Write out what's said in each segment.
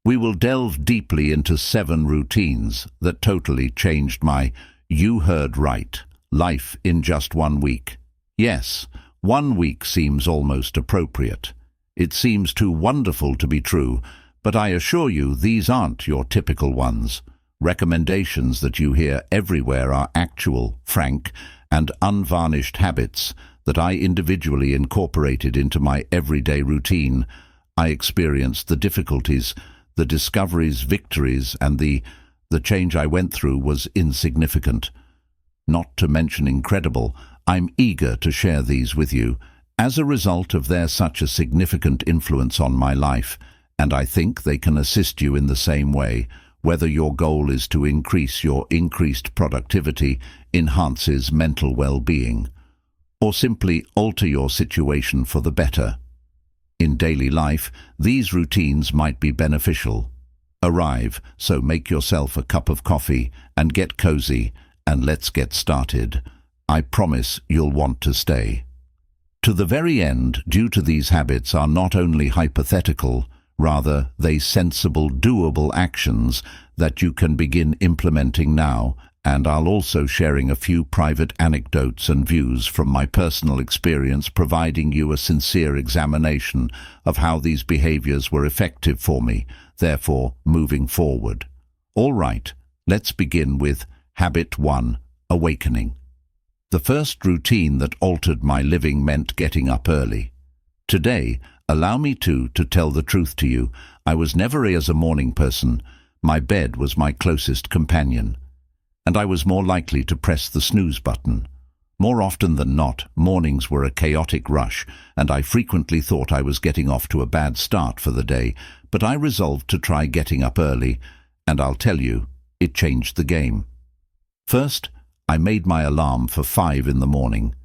We will delve deeply into 7 routines that totally changed my, you heard right, life in just 1 week. Yes, 1 week seems almost appropriate. It seems too wonderful to be true, but I assure you these aren't your typical ones. Recommendations that you hear everywhere are actual, frank, and unvarnished habits that I individually incorporated into my everyday routine. I experienced the difficulties, the discoveries, victories, and the change I went through was insignificant. Not to mention incredible. I'm eager to share these with you. As a result of their such a significant influence on my life, and I think they can assist you in the same way, whether your goal is to increase your increased productivity, enhances mental well-being, or simply alter your situation for the better. In daily life, these routines might be beneficial. Arrive, so make yourself a cup of coffee and get cozy, and let's get started. I promise you'll want to stay. To the very end, due to these habits are not only hypothetical, rather they sensible, doable actions that you can begin implementing now, and I'll also sharing a few private anecdotes and views from my personal experience, providing you a sincere examination of how these behaviors were effective for me, therefore moving forward. All right, let's begin with Habit 1, Awakening. The first routine that altered my living meant getting up early. Today, allow me to tell the truth to you, I was never a morning person. My bed was my closest companion, and I was more likely to press the snooze button. More often than not, mornings were a chaotic rush, and I frequently thought I was getting off to a bad start for the day, but I resolved to try getting up early, and I'll tell you, it changed the game. First, I made my alarm for 5 in the morning.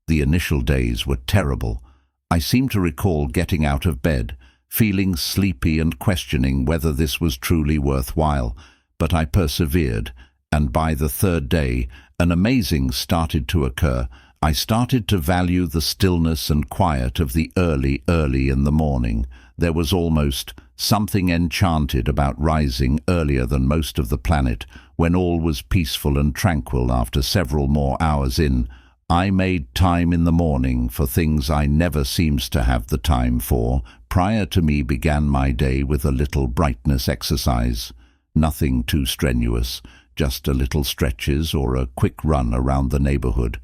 The initial days were terrible. I seem to recall getting out of bed, feeling sleepy and questioning whether this was truly worthwhile, but I persevered, and by the 3rd day, an amazing started to occur. I started to value the stillness and quiet of the early in the morning. There was almost something enchanted about rising earlier than most of the planet, when all was peaceful and tranquil. After several more hours in, I made time in the morning for things I never seems to have the time for. Prior to me began my day with a little brightness exercise. Nothing too strenuous, just a little stretches or a quick run around the neighborhood.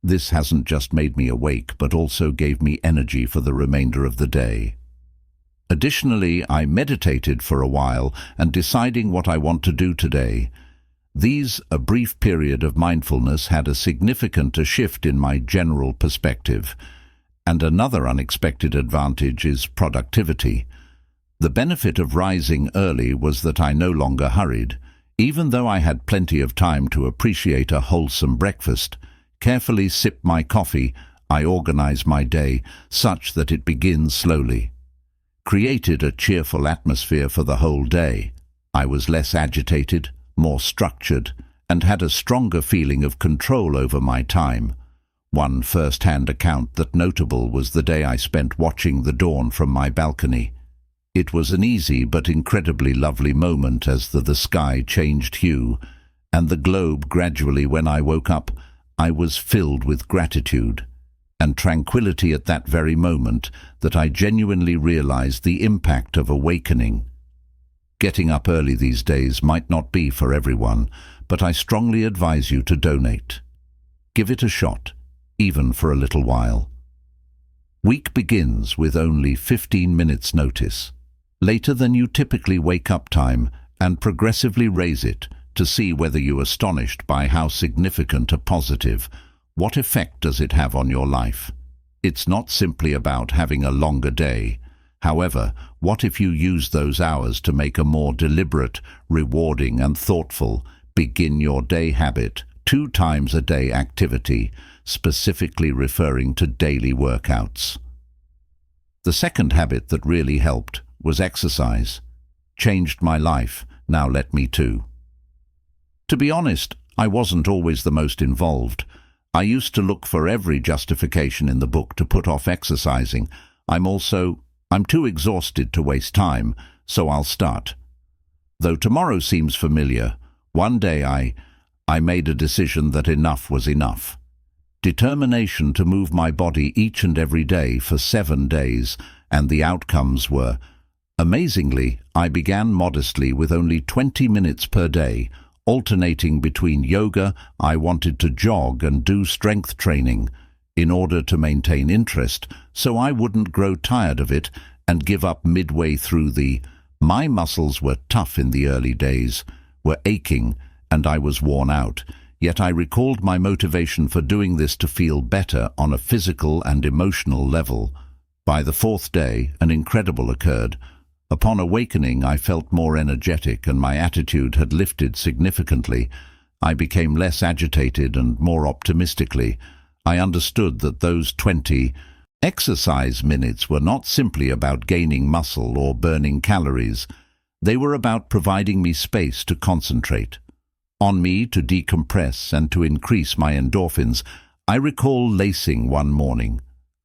This hasn't just made me awake, but also gave me energy for the remainder of the day. Additionally, I meditated for a while and deciding what I want to do today. A brief period of mindfulness had a significant shift in my general perspective. And another unexpected advantage is productivity. The benefit of rising early was that I no longer hurried. Even though I had plenty of time to appreciate a wholesome breakfast, carefully sip my coffee, I organize my day such that it begins slowly. Created a cheerful atmosphere for the whole day. I was less agitated, more structured, and had a stronger feeling of control over my time. One first-hand account that notable was the day I spent watching the dawn from my balcony. It was an easy but incredibly lovely moment as the sky changed hue, and the globe gradually. When I woke up, I was filled with gratitude and tranquility at that very moment that I genuinely realized the impact of awakening. Getting up early these days might not be for everyone, but I strongly advise you to donate. Give it a shot, even for a little while. Week begins with only 15 minutes notice, later than you typically wake up time, and progressively raise it to see whether you're astonished by how significant a positive. What effect does it have on your life? It's not simply about having a longer day. However, what if you use those hours to make a more deliberate, rewarding and thoughtful begin your day habit, 2 times a day activity, specifically referring to daily workouts? The second habit that really helped was exercise. Changed my life, now let me too. To be honest, I wasn't always the most involved. I used to look for every justification in the book to put off exercising. I'm too exhausted to waste time, so I'll start. Though tomorrow seems familiar, one day I made a decision that enough was enough. Determination to move my body each and every day for 7 days, and the outcomes were, amazingly, I began modestly with only 20 minutes per day, alternating between yoga. I wanted to jog and do strength training in order to maintain interest, so I wouldn't grow tired of it and give up midway through. My muscles were tough in the early days, were aching, and I was worn out, yet I recalled my motivation for doing this to feel better on a physical and emotional level. By the 4th day, an incredible occurred. Upon awakening, I felt more energetic and my attitude had lifted significantly. I became less agitated and more optimistically. I understood that those 20 exercise minutes were not simply about gaining muscle or burning calories. They were about providing me space to concentrate, on me to decompress and to increase my endorphins. I recall lacing one morning,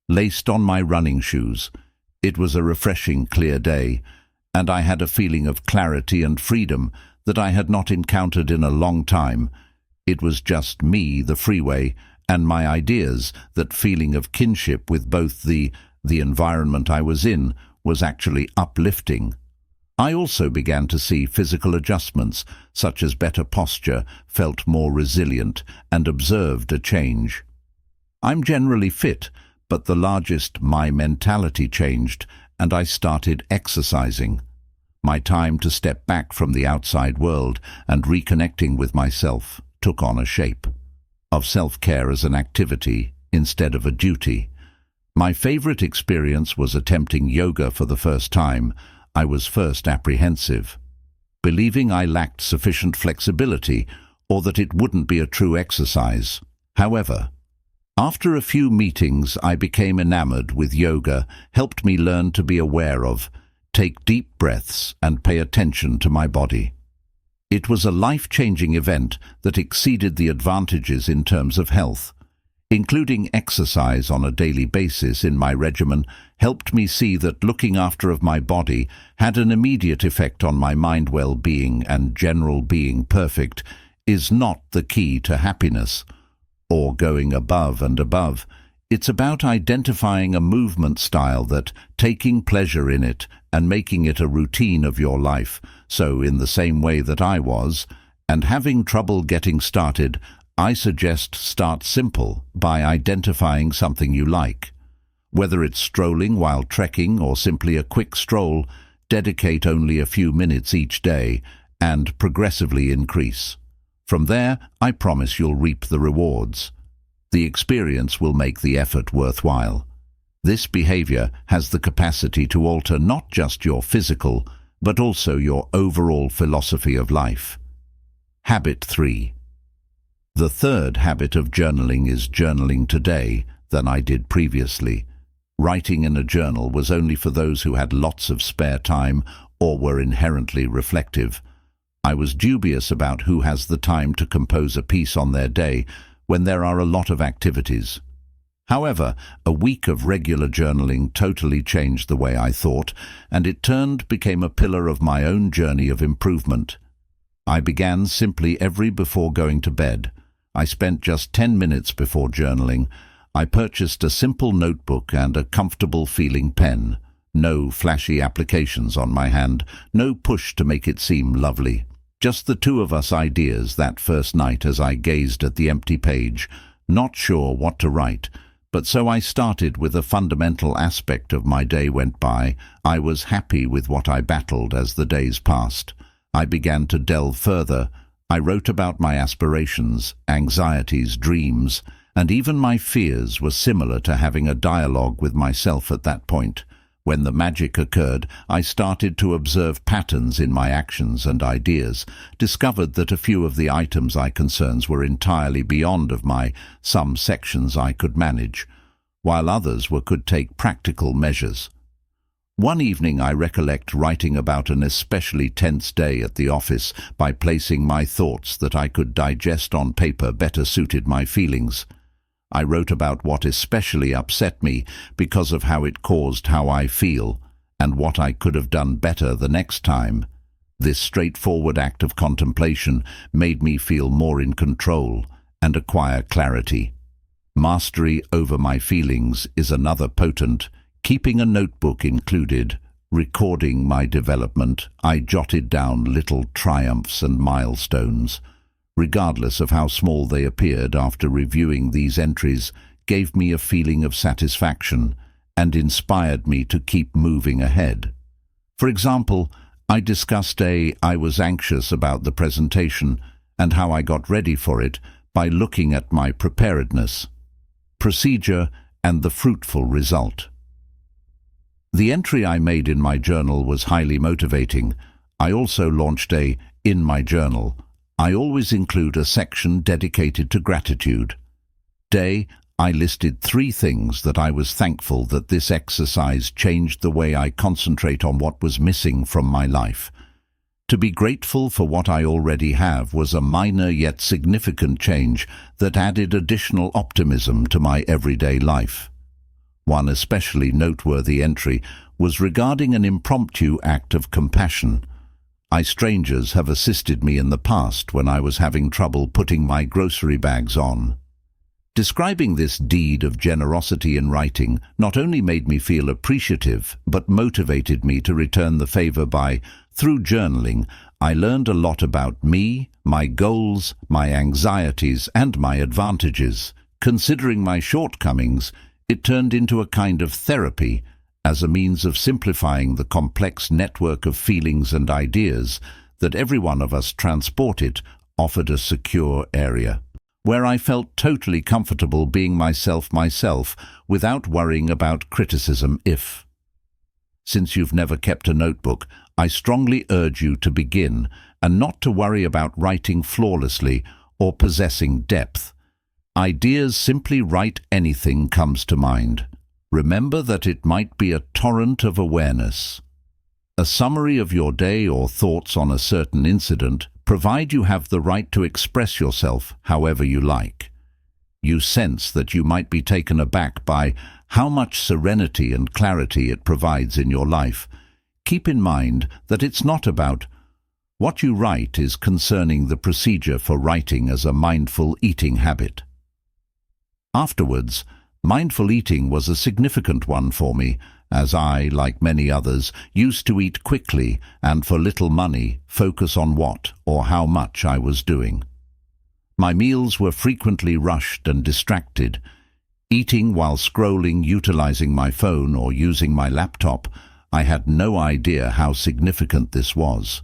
laced on my running shoes. It was a refreshing, clear day, and I had a feeling of clarity and freedom that I had not encountered in a long time. It was just me, the freeway, and my ideas. That feeling of kinship with both the environment I was in was actually uplifting. I also began to see physical adjustments, such as better posture, felt more resilient, and observed a change. I'm generally fit, but my mentality changed, and I started exercising. My time to step back from the outside world and reconnecting with myself took on a shape of self-care as an activity instead of a duty. My favorite experience was attempting yoga for the first time. I was first apprehensive, believing I lacked sufficient flexibility or that it wouldn't be a true exercise. However, after a few meetings, I became enamored with yoga, helped me learn to be aware of, take deep breaths, and pay attention to my body. It was a life-changing event that exceeded the advantages in terms of health. Including exercise on a daily basis in my regimen helped me see that looking after my body had an immediate effect on my mind. Well-being and general being perfect is not the key to happiness or going above and above. It's about identifying a movement style that, taking pleasure in it and making it a routine of your life. So in the same way that I was, and having trouble getting started, I suggest start simple by identifying something you like. Whether it's strolling while trekking or simply a quick stroll, dedicate only a few minutes each day and progressively increase. From there, I promise you'll reap the rewards. The experience will make the effort worthwhile. This behavior has the capacity to alter not just your physical, but also your overall philosophy of life. Habit 3. The third habit of journaling is journaling today than I did previously. Writing in a journal was only for those who had lots of spare time or were inherently reflective. I was dubious about who has the time to compose a piece on their day when there are a lot of activities. However, a week of regular journaling totally changed the way I thought, and it became a pillar of my own journey of improvement. I began simply before going to bed. I spent just 10 minutes before journaling. I purchased a simple notebook and a comfortable feeling pen. No flashy applications on my hand, no push to make it seem lovely. Just the two of us ideas that first night as I gazed at the empty page, not sure what to write. But so I started with a fundamental aspect of my day went by. I was happy with what I battled as the days passed. I began to delve further. I wrote about my aspirations, anxieties, dreams, and even my fears were similar to having a dialogue with myself at that point. When the magic occurred, I started to observe patterns in my actions and ideas, discovered that a few of the items I concerns were entirely beyond of some sections I could manage, while others could take practical measures. One evening I recollect writing about an especially tense day at the office by placing my thoughts that I could digest on paper better suited my feelings. I wrote about what especially upset me because of how it caused how I feel, and what I could have done better the next time. This straightforward act of contemplation made me feel more in control and acquire clarity. Mastery over my feelings is another potent. Keeping a notebook included, recording my development, I jotted down little triumphs and milestones. Regardless of how small they appeared, after reviewing these entries, gave me a feeling of satisfaction and inspired me to keep moving ahead. For example, I discussed I was anxious about the presentation and how I got ready for it by looking at my preparedness, procedure, and the fruitful result. The entry I made in my journal was highly motivating. I also launched in my journal. I always include a section dedicated to gratitude. I listed 3 things that I was thankful that this exercise changed the way I concentrate on what was missing from my life. To be grateful for what I already have was a minor yet significant change that added additional optimism to my everyday life. One especially noteworthy entry was regarding an impromptu act of compassion. Strangers have assisted me in the past when I was having trouble putting my grocery bags on. Describing this deed of generosity in writing not only made me feel appreciative, but motivated me to return the favor through journaling, I learned a lot about me, my goals, my anxieties, and my advantages. Considering my shortcomings, it turned into a kind of therapy, as a means of simplifying the complex network of feelings and ideas that every one of us transported. Offered a secure area where I felt totally comfortable being myself without worrying about criticism. Since you've never kept a notebook, I strongly urge you to begin, and not to worry about writing flawlessly or possessing depth. Ideas, simply write anything comes to mind. Remember that it might be a torrent of awareness. A summary of your day or thoughts on a certain incident, provide you have the right to express yourself however you like. You sense that you might be taken aback by how much serenity and clarity it provides in your life. Keep in mind that it's not about what you write is concerning the procedure for writing as a mindful eating habit. Afterwards, mindful eating was a significant one for me, as I, like many others, used to eat quickly and for little money, focus on what or how much I was doing. My meals were frequently rushed and distracted. Eating while scrolling, utilizing my phone, or using my laptop, I had no idea how significant this was,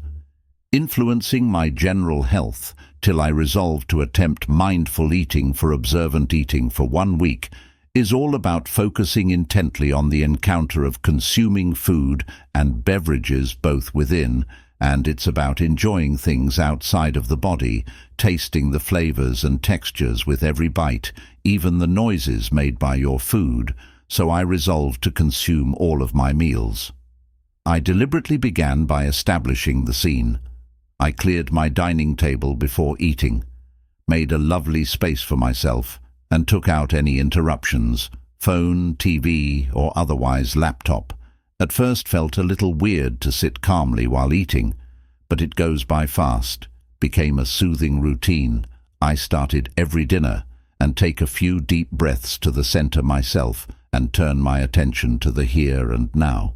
influencing my general health, till I resolved to attempt mindful eating. For observant eating for 1 week is all about focusing intently on the encounter of consuming food and beverages both within, and it's about enjoying things outside of the body, tasting the flavors and textures with every bite, even the noises made by your food. So I resolved to consume all of my meals. I deliberately began by establishing the scene. I cleared my dining table before eating, made a lovely space for myself, and took out any interruptions, phone, TV, or otherwise laptop. At first felt a little weird to sit calmly while eating, but it goes by fast, became a soothing routine. I started every dinner and take a few deep breaths to the center myself and turn my attention to the here and now.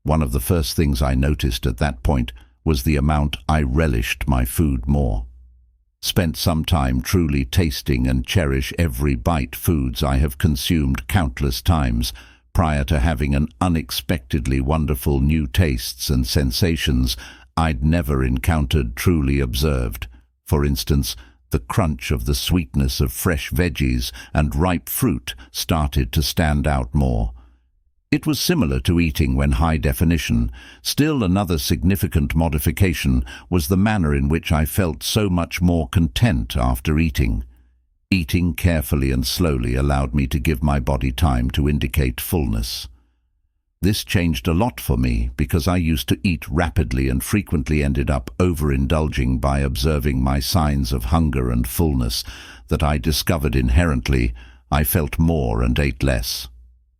One of the first things I noticed at that point was the amount I relished my food more. Spent some time truly tasting and cherish every bite. Foods I have consumed countless times prior to having an unexpectedly wonderful new tastes and sensations I'd never encountered, truly observed. For instance, the crunch of the sweetness of fresh veggies and ripe fruit started to stand out more. It was similar to eating when high definition. Still, another significant modification was the manner in which I felt so much more content after eating. Eating carefully and slowly allowed me to give my body time to indicate fullness. This changed a lot for me because I used to eat rapidly and frequently ended up overindulging. By observing my signs of hunger and fullness that I discovered inherently, I felt more and ate less.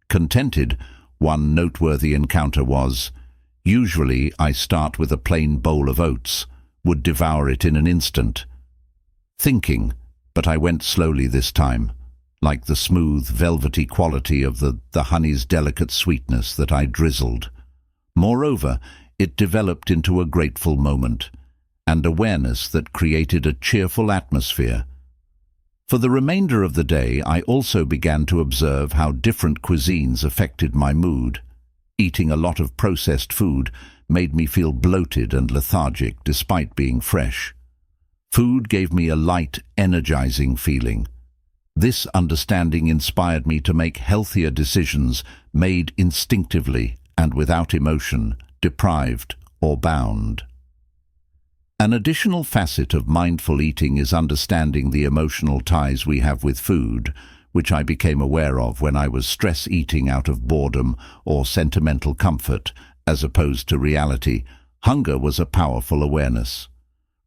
Contented. One noteworthy encounter was, Usually I start with a plain bowl of oats, would devour it in an instant. Thinking, but I went slowly this time, like the smooth, velvety quality of the honey's delicate sweetness that I drizzled. Moreover, it developed into a grateful moment, and awareness that created a cheerful atmosphere. For the remainder of the day, I also began to observe how different cuisines affected my mood. Eating a lot of processed food made me feel bloated and lethargic despite being fresh. Food gave me a light, energizing feeling. This understanding inspired me to make healthier decisions made instinctively and without emotion, deprived or bound. An additional facet of mindful eating is understanding the emotional ties we have with food, which I became aware of when I was stress eating out of boredom or sentimental comfort, as opposed to reality. Hunger was a powerful awareness.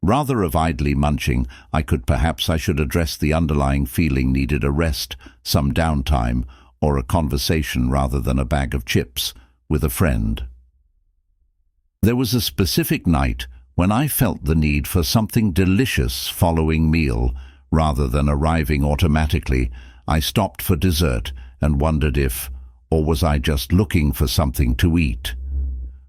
Rather of idly munching, I should address the underlying feeling needed a rest, some downtime, or a conversation rather than a bag of chips with a friend. There was a specific night when I felt the need for something delicious following meal. Rather than arriving automatically, I stopped for dessert and wondered or was I just looking for something to eat?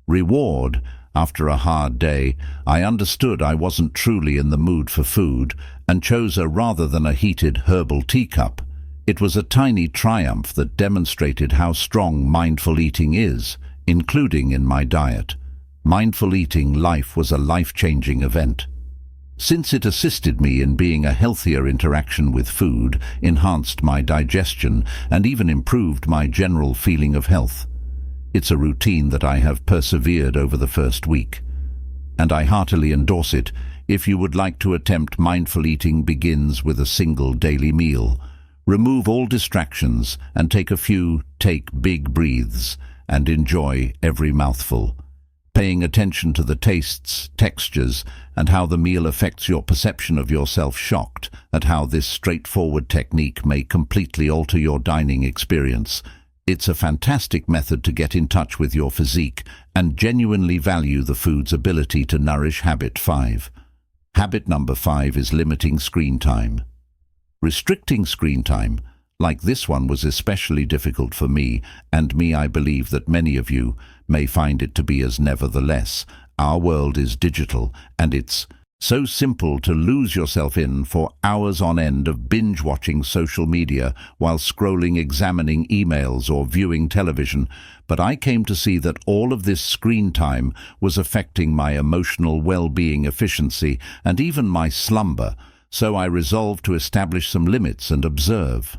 Reward. After a hard day, I understood I wasn't truly in the mood for food and chose a rather than a heated herbal teacup. It was a tiny triumph that demonstrated how strong mindful eating is, including in my diet. Mindful eating life was a life-changing event. Since it assisted me in being a healthier interaction with food, enhanced my digestion, and even improved my general feeling of health. It's a routine that I have persevered over the first week, and I heartily endorse it. If you would like to attempt mindful eating, begins with a single daily meal. Remove all distractions and take big breaths and enjoy every mouthful. Paying attention to the tastes, textures, and how the meal affects your perception of yourself, shocked at how this straightforward technique may completely alter your dining experience. It's a fantastic method to get in touch with your physique and genuinely value the food's ability to nourish. Habit 5. Habit number 5 is limiting screen time. Restricting screen time, like this one, was especially difficult for me, and I believe that many of you may find it to be as. Nevertheless, our world is digital, and it's so simple to lose yourself in for hours on end of binge-watching social media while scrolling, examining emails, or viewing television. But I came to see that all of this screen time was affecting my emotional well-being, efficiency, and even my slumber, so I resolved to establish some limits and observe.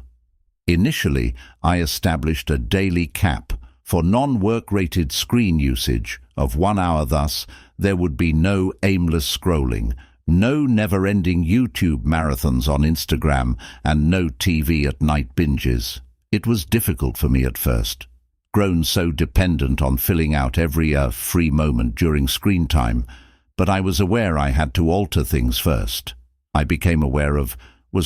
Initially, I established a daily cap for non-work-rated screen usage of 1 hour. Thus, there would be no aimless scrolling, no never-ending YouTube marathons on Instagram, and no TV at night binges. It was difficult for me at first, grown so dependent on filling out every free moment during screen time, but I was aware I had to alter things first. I became aware of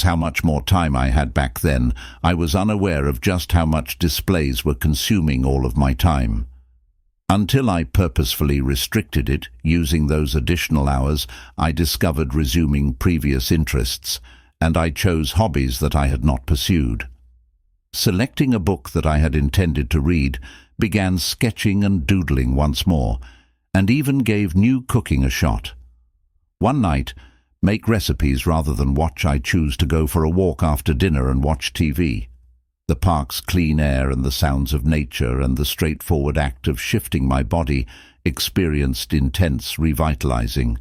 how much more time I had back then. I was unaware of just how much displays were consuming all of my time. Until I purposefully restricted it, using those additional hours, I discovered resuming previous interests, and I chose hobbies that I had not pursued. Selecting a book that I had intended to read, began sketching and doodling once more, and even gave new cooking a shot. One night, make recipes rather than watch. I choose to go for a walk after dinner and watch TV. The park's clean air and the sounds of nature and the straightforward act of shifting my body experienced intense revitalizing.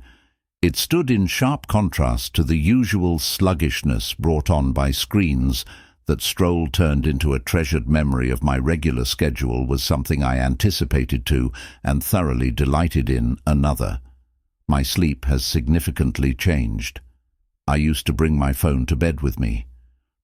It stood in sharp contrast to the usual sluggishness brought on by screens. That stroll turned into a treasured memory of my regular schedule was something I anticipated to and thoroughly delighted in. Another. My sleep has significantly changed. I used to bring my phone to bed with me,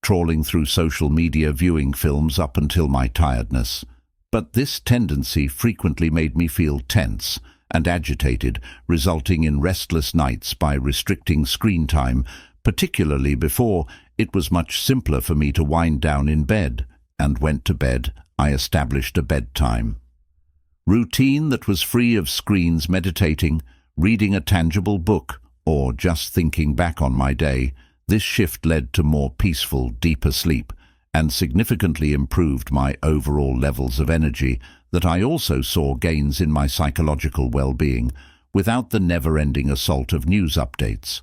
trawling through social media, viewing films up until my tiredness. But this tendency frequently made me feel tense and agitated, resulting in restless nights. By restricting screen time, particularly before, it was much simpler for me to wind down in bed, and went to bed. I established a bedtime. Routine that was free of screens, meditating, reading a tangible book, or just thinking back on my day. This shift led to more peaceful, deeper sleep and significantly improved my overall levels of energy. That I also saw gains in my psychological well-being without the never-ending assault of news updates.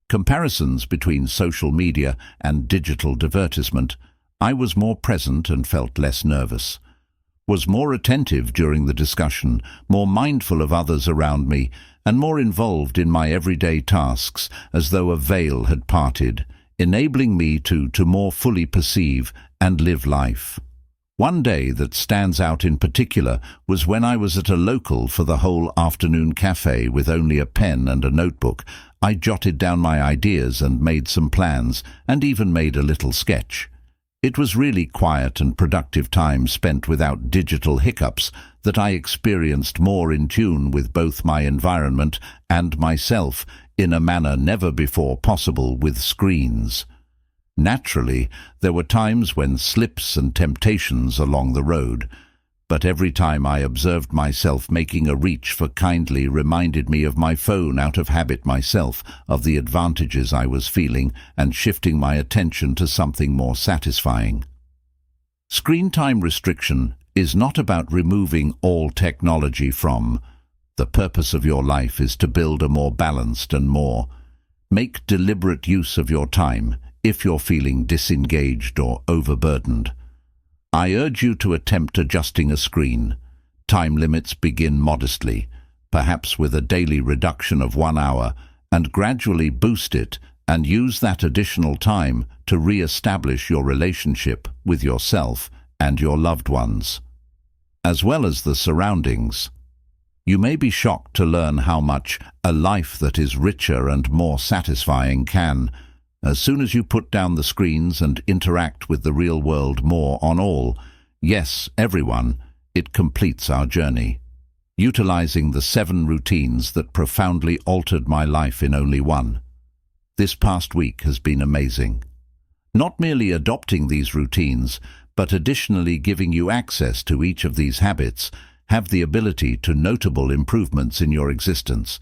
Comparisons between social media and digital divertisement. I was more present and felt less nervous. Was more attentive during the discussion, more mindful of others around me, and more involved in my everyday tasks, as though a veil had parted, enabling me to more fully perceive and live life. One day that stands out in particular was when I was at a local for the whole afternoon cafe with only a pen and a notebook. I jotted down my ideas and made some plans, and even made a little sketch. It was really quiet and productive time spent without digital hiccups that I experienced more in tune with both my environment and myself in a manner never before possible with screens. Naturally, there were times when slips and temptations along the road, but every time I observed myself making a reach for kindly reminded me of my phone out of habit myself, of the advantages I was feeling, and shifting my attention to something more satisfying. Screen time restriction is not about removing all technology from. The purpose of your life is to build a more balanced and more. Make deliberate use of your time if you're feeling disengaged or overburdened. I urge you to attempt adjusting a screen. Time limits begin modestly, perhaps with a daily reduction of 1 hour, and gradually boost it and use that additional time to re-establish your relationship with yourself and your loved ones, as well as the surroundings. You may be shocked to learn how much a life that is richer and more satisfying can, as soon as you put down the screens and interact with the real world more on all. Yes, everyone, it completes our journey. Utilizing the 7 routines that profoundly altered my life in only one. This past week has been amazing. Not merely adopting these routines, but additionally giving you access to each of these habits, have the ability to notable improvements in your existence.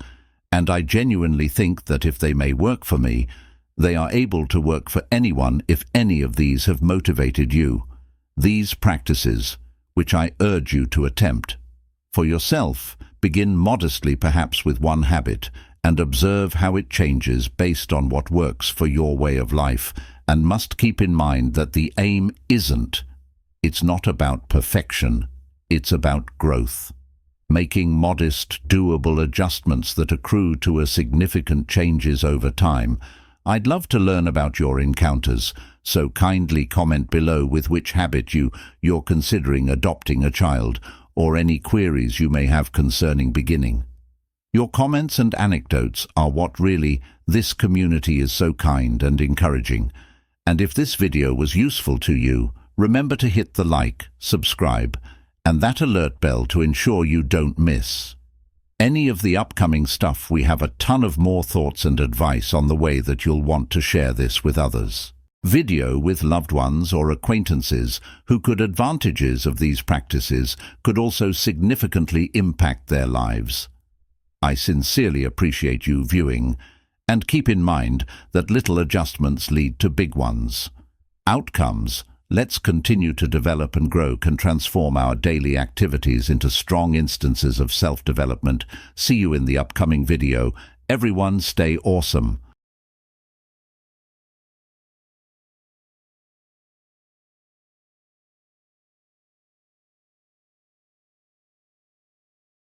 And I genuinely think that if they may work for me, they are able to work for anyone if any of these have motivated you. These practices, which I urge you to attempt. For yourself, begin modestly perhaps with one habit, and observe how it changes based on what works for your way of life, and must keep in mind that the aim it's not about perfection, it's about growth. Making modest, doable adjustments that accrue to a significant changes over time. I'd love to learn about your encounters, so kindly comment below with which habit you're considering adopting a child, or any queries you may have concerning beginning. Your comments and anecdotes are what really this community is so kind and encouraging. And if this video was useful to you, remember to hit the like, subscribe, and that alert bell to ensure you don't miss any of the upcoming stuff. We have a ton of more thoughts and advice on the way that you'll want to share this with others. Video with loved ones or acquaintances who could advantages of these practices could also significantly impact their lives. I sincerely appreciate you viewing, and keep in mind that little adjustments lead to big ones. Outcomes. Let's continue to develop and grow can transform our daily activities into strong instances of self-development. See you in the upcoming video. Everyone stay awesome.